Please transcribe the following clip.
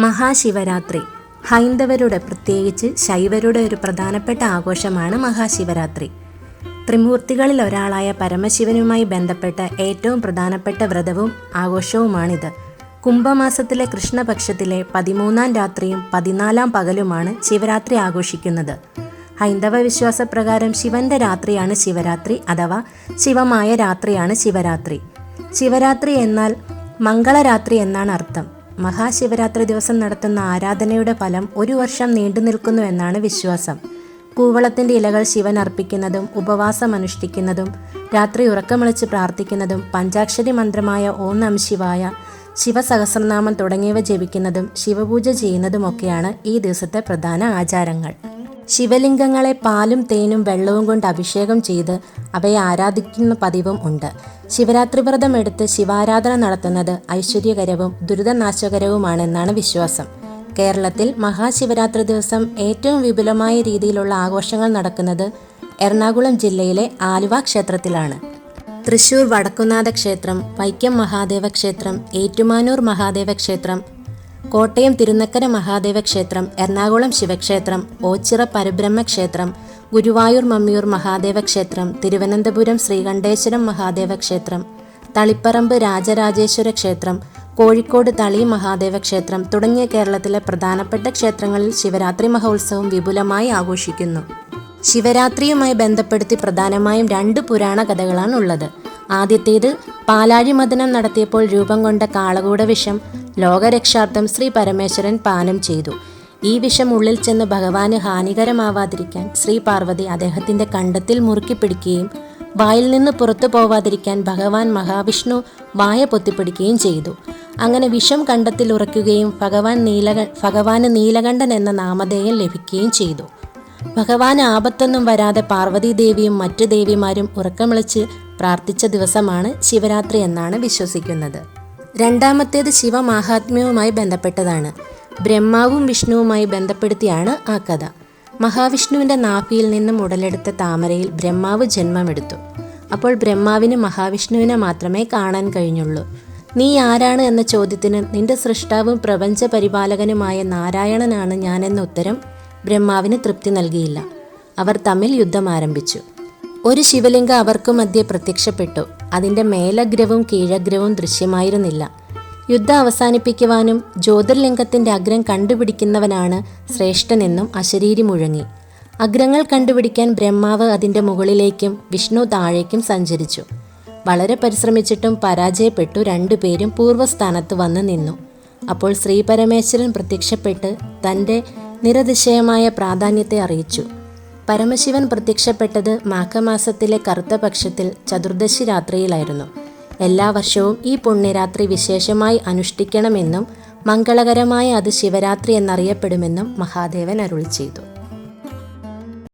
മഹാശിവരാത്രി ഹൈന്ദവരുടെ, പ്രത്യേകിച്ച് ശൈവരുടെ ഒരു പ്രധാനപ്പെട്ട ആഘോഷമാണ് മഹാശിവരാത്രി. ത്രിമൂർത്തികളിൽ ഒരാളായ പരമശിവനുമായി ബന്ധപ്പെട്ട ഏറ്റവും പ്രധാനപ്പെട്ട വ്രതവും ആഘോഷവുമാണിത്. കുംഭമാസത്തിലെ കൃഷ്ണപക്ഷത്തിലെ 13-ാം രാത്രിയും 14-ാം പകലുമാണ് ശിവരാത്രി ആഘോഷിക്കുന്നത്. ഹൈന്ദവ വിശ്വാസപ്രകാരം ശിവന്റെ രാത്രിയാണ് ശിവരാത്രി, അഥവാ ശിവമായ രാത്രിയാണ് ശിവരാത്രി. ശിവരാത്രി എന്നാൽ മംഗളരാത്രി എന്നാണ് അർത്ഥം. മഹാശിവരാത്രി ദിവസം നടത്തുന്ന ആരാധനയുടെ ഫലം 1 വർഷം നീണ്ടു നിൽക്കുന്നു എന്നാണ് വിശ്വാസം. കൂവളത്തിൻ്റെ ഇലകൾ ശിവൻ അർപ്പിക്കുന്നതും ഉപവാസം അനുഷ്ഠിക്കുന്നതും രാത്രി ഉറക്കമിളച്ച് പ്രാർത്ഥിക്കുന്നതും പഞ്ചാക്ഷരി മന്ത്രമായ ഓം നമഃ ശിവായ, ശിവസഹസ്രനാമം തുടങ്ങിയവ ജപിക്കുന്നതും ശിവപൂജ ചെയ്യുന്നതുമൊക്കെയാണ് ഈ ദിവസത്തെ പ്രധാന ആചാരങ്ങൾ. ശിവലിംഗങ്ങളെ പാലും തേനും വെള്ളവും കൊണ്ട് അഭിഷേകം ചെയ്ത് അവയെ ആരാധിക്കുന്ന പതിവും ഉണ്ട്. ശിവരാത്രി വ്രതം എടുത്ത് ശിവാരാധന നടത്തുന്നത് ഐശ്വര്യകരവും ദുരിതനാശകരവുമാണെന്നാണ് വിശ്വാസം. കേരളത്തിൽ മഹാശിവരാത്രി ദിവസം ഏറ്റവും വിപുലമായ രീതിയിലുള്ള ആഘോഷങ്ങൾ നടക്കുന്നത് എറണാകുളം ജില്ലയിലെ ആലുവ ക്ഷേത്രത്തിലാണ്. തൃശ്ശൂർ വടക്കുംനാഥ ക്ഷേത്രം, വൈക്കം മഹാദേവ ക്ഷേത്രം, ഏറ്റുമാനൂർ മഹാദേവ ക്ഷേത്രം, കോട്ടയം തിരുനക്കര മഹാദേവ ക്ഷേത്രം, എറണാകുളം ശിവക്ഷേത്രം, ഓച്ചിറ പരബ്രഹ്മ ക്ഷേത്രം, ഗുരുവായൂർ മമ്മിയൂർ മഹാദേവ ക്ഷേത്രം, തിരുവനന്തപുരം ശ്രീകണ്ഠേശ്വരം മഹാദേവ ക്ഷേത്രം, തളിപ്പറമ്പ് രാജരാജേശ്വര ക്ഷേത്രം, കോഴിക്കോട് തളി മഹാദേവ ക്ഷേത്രം തുടങ്ങിയ കേരളത്തിലെ പ്രധാനപ്പെട്ട ക്ഷേത്രങ്ങളിൽ ശിവരാത്രി മഹോത്സവം വിപുലമായി ആഘോഷിക്കുന്നു. ശിവരാത്രിയുമായി ബന്ധപ്പെടുത്തി പ്രധാനമായും 2 പുരാണ കഥകളാണ് ഉള്ളത്. ആദ്യത്തേത്, പാലാഴി മഥനം നടത്തിയപ്പോൾ രൂപം കൊണ്ട കാളകൂട വിഷം ലോകരക്ഷാർത്ഥം ശ്രീ പരമേശ്വരൻ പാനം ചെയ്തു. ഈ വിഷം ഉള്ളിൽ ചെന്ന് ഭഗവാന് ഹാനികരമാവാതിരിക്കാൻ ശ്രീ പാർവതി അദ്ദേഹത്തിൻ്റെ കണ്ടത്തിൽ മുറുക്കി പിടിക്കുകയും വായിൽ നിന്ന് പുറത്തു പോവാതിരിക്കാൻ ഭഗവാൻ മഹാവിഷ്ണു വായ പൊത്തിപ്പിടിക്കുകയും ചെയ്തു. അങ്ങനെ വിഷം കണ്ടത്തിൽ ഉറയ്ക്കുകയും ഭഗവാന് നീലകണ്ഠൻ എന്ന നാമധേയം ലഭിക്കുകയും ചെയ്തു. ഭഗവാന് ആപത്തൊന്നും വരാതെ പാർവതീദേവിയും മറ്റു ദേവിമാരും ഉറക്കമിളച്ച് പ്രാർത്ഥിച്ച ദിവസമാണ് ശിവരാത്രി എന്നാണ് വിശ്വസിക്കുന്നത്. രണ്ടാമത്തേത് ശിവമാഹാത്മ്യവുമായി ബന്ധപ്പെട്ടതാണ്. ബ്രഹ്മാവും വിഷ്ണുവുമായി ബന്ധപ്പെടുത്തിയാണ് ആ കഥ. മഹാവിഷ്ണുവിൻ്റെ നാഭിയിൽ നിന്നും ഉടലെടുത്ത താമരയിൽ ബ്രഹ്മാവ് ജന്മമെടുത്തു. അപ്പോൾ ബ്രഹ്മാവിന് മഹാവിഷ്ണുവിനെ മാത്രമേ കാണാൻ കഴിഞ്ഞുള്ളൂ. നീ ആരാണ് എന്ന ചോദ്യത്തിന് നിന്റെ സൃഷ്ടാവും പ്രപഞ്ച പരിപാലകനുമായ നാരായണനാണ് ഞാനെന്ന ഉത്തരം ബ്രഹ്മാവിന് തൃപ്തി നൽകിയില്ല. അവർ തമ്മിൽ യുദ്ധം ആരംഭിച്ചു. ഒരു ശിവലിംഗം അവർക്കു മധ്യേ പ്രത്യക്ഷപ്പെട്ടു. അതിൻ്റെ മേലഗ്രവും കീഴഗ്രവും ദൃശ്യമായിരുന്നില്ല. യുദ്ധം അവസാനിപ്പിക്കുവാനും ജ്യോതിർലിംഗത്തിൻ്റെ അഗ്രം കണ്ടുപിടിക്കുന്നവനാണ് ശ്രേഷ്ഠനെന്നും അശരീരി മുഴങ്ങി. അഗ്രങ്ങൾ കണ്ടുപിടിക്കാൻ ബ്രഹ്മാവ് അതിൻ്റെ മുകളിലേക്കും വിഷ്ണു താഴേക്കും സഞ്ചരിച്ചു. വളരെ പരിശ്രമിച്ചിട്ടും പരാജയപ്പെട്ടു 2 പേരും പൂർവ്വസ്ഥാനത്ത് വന്നു നിന്നു. അപ്പോൾ ശ്രീ പരമേശ്വരൻ പ്രത്യക്ഷപ്പെട്ട് തൻ്റെ നിരതിശയമായ പ്രാധാന്യത്തെ അറിയിച്ചു. പരമശിവൻ പ്രത്യക്ഷപ്പെട്ടത് മാഘമാസത്തിലെ കറുത്ത പക്ഷത്തിൽ ചതുർദശി രാത്രിയിലായിരുന്നു. എല്ലാ വർഷവും ഈ പുണ്യരാത്രി വിശേഷമായി അനുഷ്ഠിക്കണമെന്നും മംഗളകരമായ അത് ശിവരാത്രി എന്നറിയപ്പെടുമെന്നും മഹാദേവൻ അരുളി ചെയ്തു.